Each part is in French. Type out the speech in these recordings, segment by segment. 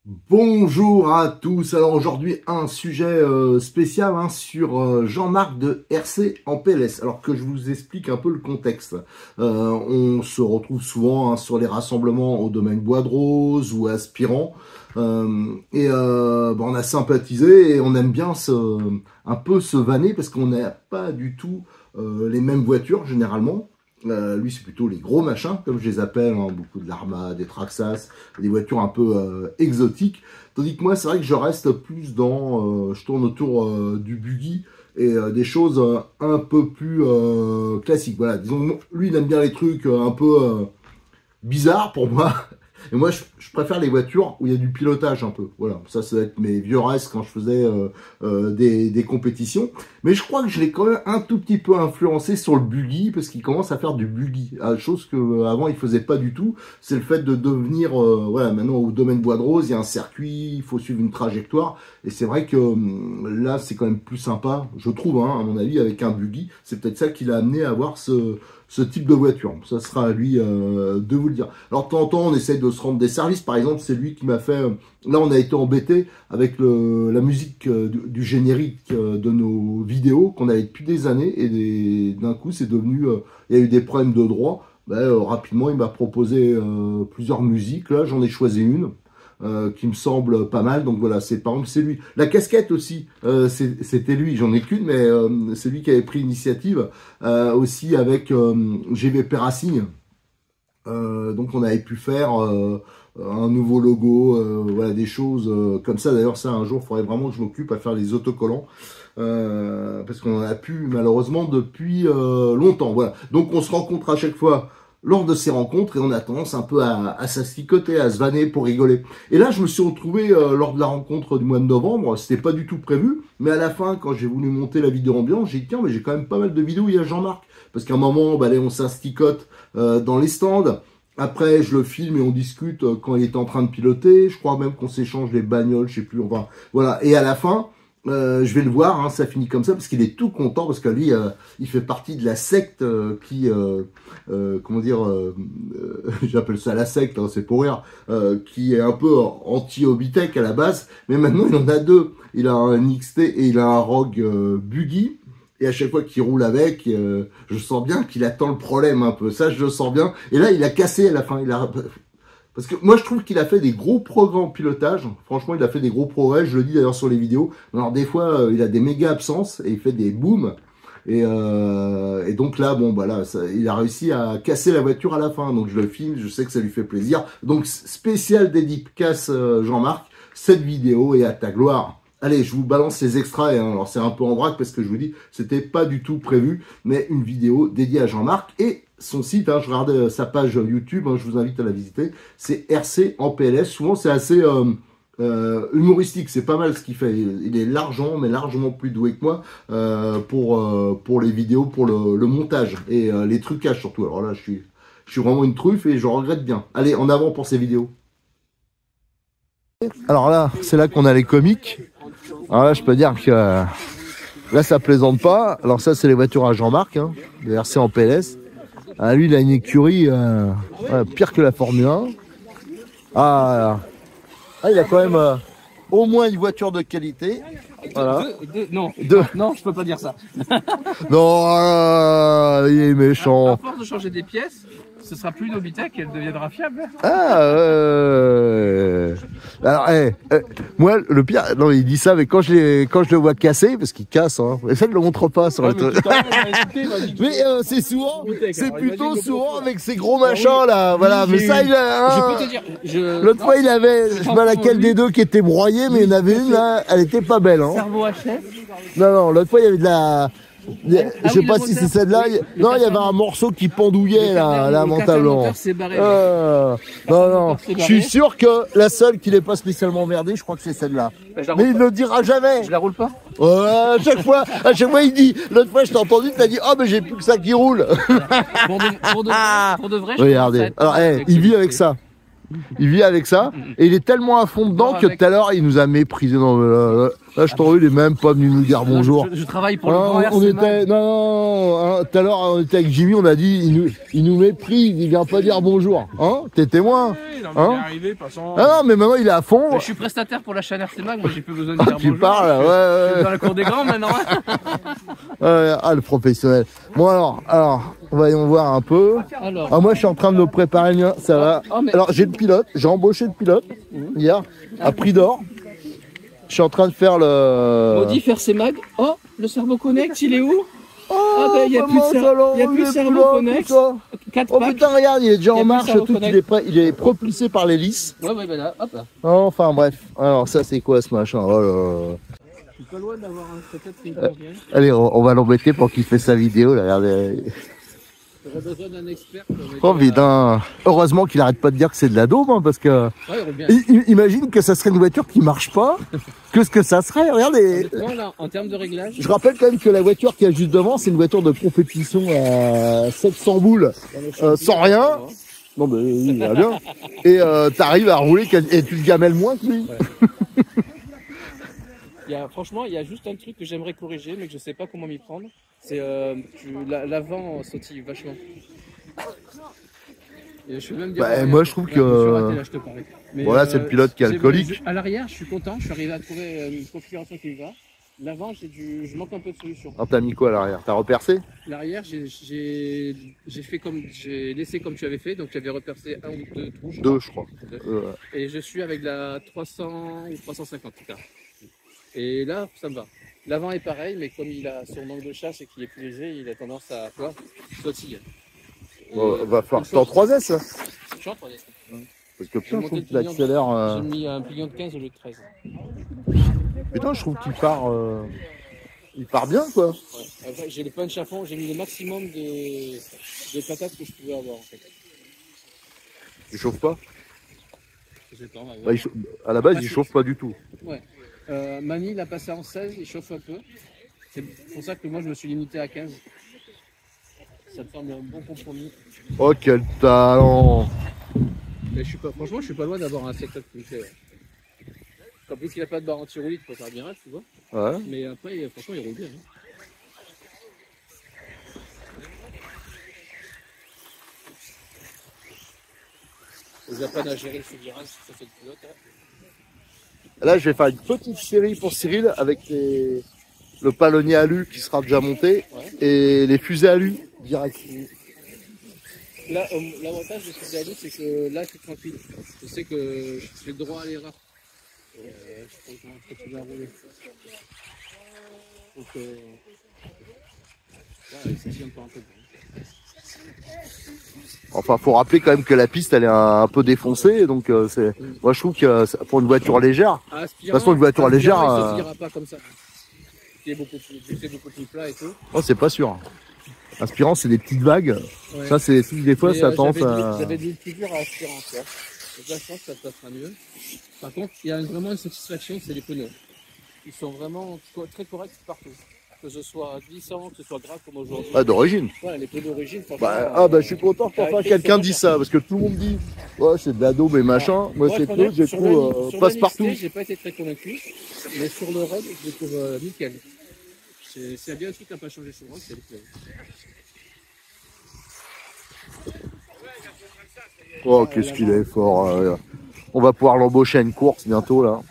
Bonjour à tous. Alors aujourd'hui un sujet spécial sur Jean-Marc de RC en PLS. Alors que je vous explique un peu le contexte. On se retrouve souvent sur les rassemblements au domaine Bois de Rose ou Aspirant. On a sympathisé et on aime bien un peu se vanner parce qu'on n'a pas du tout les mêmes voitures généralement. Lui c'est plutôt les gros machins comme je les appelle, beaucoup de l'Arma, des Traxxas, des voitures un peu exotiques, tandis que moi c'est vrai que je reste plus dans, je tourne autour du buggy et des choses un peu plus classiques. Voilà, disons, lui il aime bien les trucs un peu bizarres pour moi. Et moi, je préfère les voitures où il y a du pilotage un peu. Voilà, ça va être mes vieux restes quand je faisais des compétitions. Mais je crois que je l'ai quand même un tout petit peu influencé sur le buggy, parce qu'il commence à faire du buggy. Chose qu'avant, il faisait pas du tout. C'est le fait de devenir, voilà, maintenant au domaine Bois de Rose, il y a un circuit, il faut suivre une trajectoire. Et c'est vrai que là, c'est quand même plus sympa, je trouve, à mon avis, avec un buggy. C'est peut-être ça qui l'a amené à avoir ce type de voiture. Ça sera à lui de vous le dire. Alors de temps en temps, on essaye de se rendre des services. Par exemple, c'est lui qui m'a fait... là, on a été embêté avec la musique du générique de nos vidéos qu'on avait depuis des années. Et d'un coup, c'est devenu... il y a eu des problèmes de droit. Rapidement, il m'a proposé plusieurs musiques. Là, j'en ai choisi une. Qui me semble pas mal, donc voilà, c'est par exemple c'est lui. La casquette aussi, c'était lui, j'en ai qu'une, mais c'est lui qui avait pris l'initiative, aussi avec GVP Racing. Donc on avait pu faire un nouveau logo, voilà, des choses comme ça. D'ailleurs ça, un jour, il faudrait vraiment que je m'occupe à faire les autocollants. Parce qu'on en a plus malheureusement depuis longtemps, voilà. Donc on se rencontre à chaque fois lors de ces rencontres et on a tendance un peu à s'asticoter, à se vanner pour rigoler. Et là, je me suis retrouvé lors de la rencontre du mois de novembre, c'était pas du tout prévu, mais à la fin, quand j'ai voulu monter la vidéo ambiance, j'ai dit tiens, mais j'ai quand même pas mal de vidéos où il y a Jean-Marc, parce qu'à un moment, allez, on s'asticote dans les stands. Après, je le filme et on discute quand il est en train de piloter. Je crois même qu'on s'échange les bagnoles, je sais plus, enfin, voilà. Et à la fin, je vais le voir, ça finit comme ça, parce qu'il est tout content, parce que lui, il fait partie de la secte qui, comment dire, j'appelle ça la secte, c'est pour rire, qui est un peu anti-Hobbytech à la base, mais maintenant il en a deux. Il a un XT et il a un Rogue Buggy, et à chaque fois qu'il roule avec, je sens bien qu'il attend le problème un peu, ça je le sens bien, et là il a cassé à la fin, parce que moi, je trouve qu'il a fait des gros progrès en pilotage. Franchement, il a fait des gros progrès. Je le dis d'ailleurs sur les vidéos. Alors, des fois, il a des méga absences et il fait des booms. Et donc là, bon, bah là, il a réussi à casser la voiture à la fin. Donc, je le filme. Je sais que ça lui fait plaisir. Donc, spécial dédicace Jean-Marc. Cette vidéo est à ta gloire. Allez, je vous balance ces extraits. Alors, c'est un peu en vrac parce que je vous dis, c'était pas du tout prévu. Mais une vidéo dédiée à Jean-Marc. Et son site, je regardais sa page YouTube, je vous invite à la visiter, c'est RC en PLS. Souvent c'est assez humoristique, c'est pas mal ce qu'il fait. Il est largement plus doué que moi pour les vidéos, pour le montage et les trucages surtout. Alors là, je suis vraiment une truffe et je regrette bien. Allez, en avant pour ces vidéos. Alors là, c'est là qu'on a les comiques. Alors là, je peux dire que là, ça plaisante pas. Alors ça, c'est les voitures à Jean-Marc, de RC en PLS. Lui, il a une écurie pire que la Formule 1. Il a quand même au moins une voiture de qualité. Voilà. Non, je peux pas dire ça. Non, il est méchant. À force de changer des pièces, ce sera plus une Hobbytech, elle deviendra fiable. Alors, moi, le pire, non, il dit ça, mais quand je le vois casser, parce qu'il casse, et ça, il le montre pas sur le truc. Mais c'est souvent, c'est plutôt souvent avec ces gros machins là, voilà. Mais ça, je peux te dire, l'autre fois, il avait, je sais pas laquelle des deux qui était broyée, mais il y en avait une là, elle était pas belle, Cerveau HF. Non, l'autre fois, il y avait de la. Je sais pas si c'est celle-là. Non, il y avait un morceau qui pendouillait là, lamentablement. Non. Je suis sûr que la seule qui n'est pas spécialement emmerdée, je crois que c'est celle-là. Mais il ne le dira jamais. Je la roule pas. À chaque fois, il dit. L'autre fois, je t'ai entendu, tu as dit, oh, mais j'ai plus que ça qui roule. Pour de vrai. Regardez. Alors, il vit avec ça. Il vit avec ça et il est tellement à fond dedans que tout à l'heure il nous a méprisé. Là, je t'en il est même pas venu nous dire bonjour. Je travaille pour le Hein, grand on RC était, Mag. non, hein, tout à l'heure, on était avec Jimmy, on a dit, il nous méprise, il vient pas dire bonjour. Hein, t'es témoin. Oui, non, mais Hein il est arrivé, passant. Ah non, mais maintenant, il est à fond. Je suis prestataire pour la chaîne RC Mag, moi j'ai plus besoin de dire Tu bonjour. parles, Je suis ouais. dans la cour des grands maintenant. Ah, le professionnel. Bon, alors, voyons voir un peu. Alors, Ah, moi, je suis en train de me préparer le mien, ça va. Oh, mais- Alors, j'ai le pilote, j'ai embauché le pilote, hier, à prix d'or. Je suis en train de faire le... Modif RC Mag. Oh, le Servo Connect, il est où? Oh, Ah ben, il n'y a plus de Servo Connect. 4 Oh packs. putain, regarde, il est déjà Il y a en plus marche, de Servo tout, Connect. il est prêt, il est propulsé par l'hélice. Ouais, ben là, hop là. Enfin, bref. Alors, ça, c'est quoi, ce machin? Oh là là. Je suis pas loin d'avoir un setup qui me convient. Allez, on va l'embêter pour qu'il fasse sa vidéo, là, regardez. J'aurais besoin d'un expert pour mettre Oh putain. Heureusement qu'il arrête pas de dire que c'est de la daube, hein, parce que... Ouais, il revient. Imagine que ça serait une voiture qui marche pas. Qu'est-ce que ça serait? Regardez. Honnêtement, là, en termes de réglage, Je rappelle quand même que la voiture qui est juste devant, c'est une voiture de compétition à 700 boules, sans rien. Non, mais il va bien. Et t'arrives à rouler et tu te gamelles moins que lui. franchement, il y a juste un truc que j'aimerais corriger, mais que je sais pas comment m'y prendre. C'est l'avant sautille vachement. Et je peux même dire Moi, je trouve là, je me suis raté, que... là, je te parlais. Mais, Voilà, c'est le pilote qui est alcoolique. À l'arrière, je suis content, je suis arrivé à trouver une configuration qui me va. L'avant, je manque un peu de solution. Alors, t'as mis quoi à l'arrière? T'as repercé? L'arrière, j'ai laissé comme tu avais fait, donc j'avais repercé un ou deux trous. Deux, je crois. Et je suis avec la 300 ou 350 plus tard. Et là, ça me va. L'avant est pareil, mais comme il a son angle de chasse et qu'il est plus léger, il a tendance à sautiller. Bon, va falloir que t'en 3S, là. Je suis en 3S. Parce que putain, je monté trouve le qu'il accélère... J'ai mis un pignon de 15 au lieu de 13. Putain, je trouve qu'il part... Il part bien, quoi. Ouais. Après, j'ai le punch à fond, j'ai mis le maximum de patates que je pouvais avoir en fait. Il chauffe pas? Je sais pas, on va voir. Bah, à la base, il chauffe pas du tout. Ouais. Mani l'a passé en 16, il chauffe un peu. C'est pour ça que moi je me suis limité à 15. Ça me semble un bon compromis. Oh, quel talent! Mais franchement, je suis pas loin d'avoir un setup qui me fait. En plus, il n'a pas de barre anti-roulis, il peut faire bien, tu vois. Ouais. Mais après, franchement, il roule bien. Hein. Les appanes à gérer le filigrane, ça fait le pilote. Hein. Là, je vais faire une petite série pour Cyril avec le palonnier alu qui sera déjà monté et les fusées alu direct. Là, l'avantage de ce alu, c'est que là, je suis tranquille. Je sais que je fais droit à l'erreur. Je peux continuer à rouler. Donc, ça tient pas un peu. Enfin, faut rappeler quand même que la piste, elle est un peu défoncée, donc moi je trouve que pour une voiture légère, de toute façon une voiture légère, il ne se pas comme ça. C'est beaucoup plus plat et tout. Oh, c'est pas sûr. Aspirant, c'est des petites vagues. Ouais. Ça, c'est des fois, ça tente à... J'avais des figures à aspirant, tu vois. Donc là, je pense que ça passera mieux. Par contre, il y a vraiment une satisfaction, c'est les pneus. Ils sont vraiment très corrects partout. Que ce soit glissant, que ce soit gras comme aujourd'hui. Ah, d'origine. Ouais, les pneus d'origine, franchement. Je suis content que enfin quelqu'un dise ça, parce que tout le monde dit, ouais, c'est de la daube et machin. Moi, ces pneus, je les trouve passe partout. J'ai pas été très convaincu, mais sur le road, je les trouve nickel. S'il y a bien un truc qui n'a pas changé sur le road, c'est les pneus. Oh, qu'est-ce qu'il est fort. On va pouvoir l'embaucher à une course bientôt, là.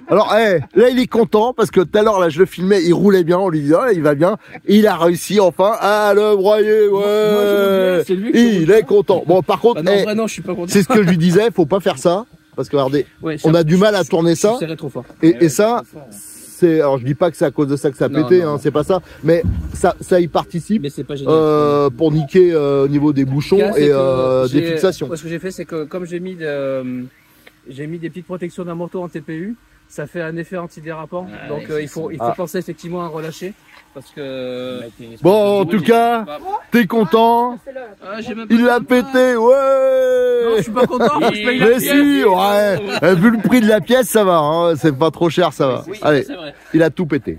Alors, là, il est content parce que tout à l'heure, là, je le filmais, il roulait bien. On lui dit, il va bien. Et il a réussi enfin à le broyer. Ouais. Il est content. Bon, par contre, c'est ce que je lui disais, faut pas faire ça. Parce que regardez, on a du mal à tourner ça. Trop fort. Et ça, c'est. Alors, je dis pas que c'est à cause de ça que ça a pété, hein, c'est pas ça. Mais ça y participe. Mais c'est pas génial. Pour niquer au niveau des bouchons et des fixations. Moi, ce que j'ai fait, c'est que comme j'ai mis des petites protections d'un moto en TPU, ça fait un effet antidérapant. Donc il faut penser effectivement à relâcher. Parce que... Bon, en tout cas, t'es content? Il l'a pété, ouais! Non, je suis pas content, faut que je paye la mais pièce. si, ouais. Vu le prix de la pièce, ça va, hein. C'est pas trop cher, ça va. Oui, allez, il a tout pété.